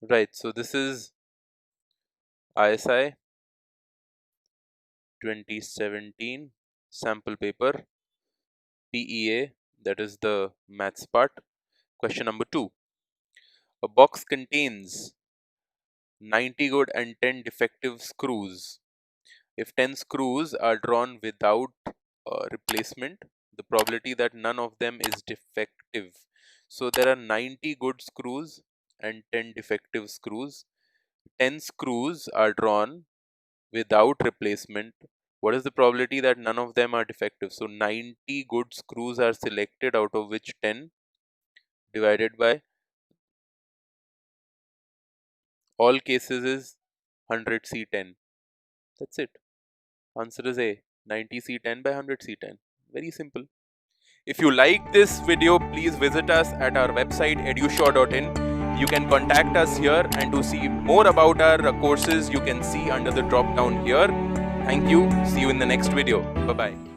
Right, so this is ISI 2017 sample paper, PEA, that is the maths part. Question number 2. A box contains 90 good and 10 defective screws. If 10 screws are drawn without replacement, the probability that none of them is defective. So there are 90 good screws and 10 defective screws. 10 screws are drawn without replacement. What is the probability that none of them are defective? So 90 good screws are selected, out of which 10 divided by all cases is 100C10. That's it. Answer is A, 90C10 by 100C10. Very simple. If you like this video, please visit us at our website edusure.in. You can contact us here, and to see more about our courses, you can see under the drop down here. Thank you. See you in the next video. Bye-bye.